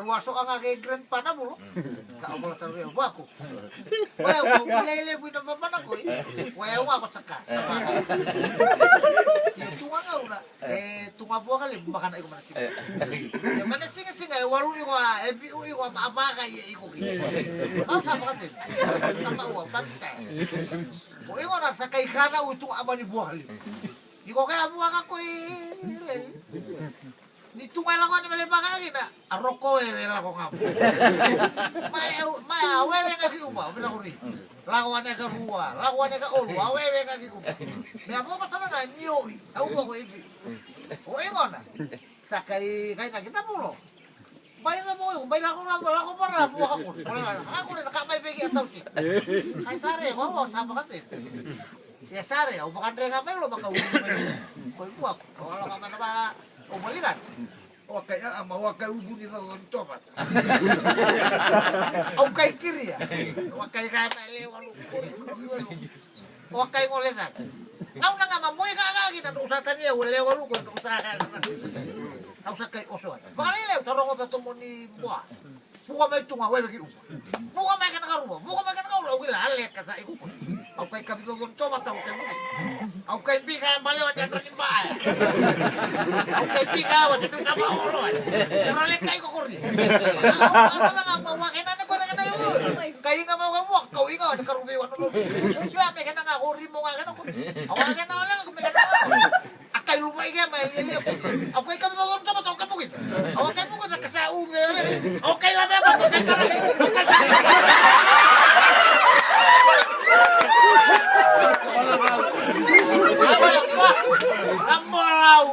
waso ang kay grandpa na mo. Kaabol sa rin ako. Wala mo kulay mo na maman ako eh. Wala mo ako saka. Tunga nga una. Tunga po kali baka na iko man. Yung man singa walu yung MPU yung maabaka iko ki. Ang sa bakit? Sama uwa pantay. O imo na sa kay kana utong ama ni buhali. Iko kaya buha ka ko eh. Ni tunga lang ko ni malibaka kita. Aroko lang ko nga. May awele nga ki uba, bila ko rin. Lawan ka ruwa, lawan ka olo, awele nga ki uba. May ako masala nga niyo. Ako ko ibi. O ingon na. Sa kay na kita pulo. Bay na mo, bay na ko lang, wala ko para buha ko. Ako rin nakamay bigi at tawsi. Ay sare, wow, sama ka din. Ya sare, o baka rin nga may ulo, baka ulo. Koy buha ko. Wala ka man na umalikan. O kaya mawa kay ugo ni sa tomat. O kay kiri ya. O kay mali walu. O kay ngolesan. Aw na nga mamoy ka agad na usatan niya wala walu ko usahan. Aw sa kay oso. Baka lew tarong sa tumo ni buwa. Buka may tunga wala gi upo. Buka may ka nakarumo. Buka may ka nakarumo. Wala alek ka sa iko. Aw kay kapito ng tomat aw kay mo. Aw kay bika baliw at ni baaya. Aw kay bika wa dito sa paulo. Pero lek kay ko kurni. Asa na nga mawa kay na ko na tayo. Kay nga mawa mo kau ingaw na karubi wa no. Siya may ka na nga kuri mo nga ko. Aw ka na wala ko may ka na. Akay lumay ka may. Aw kay kapito ng tomat aw kapugit. Aw kay mo ka sa unga. Okay lang ba? Okay lang. Ang molaw.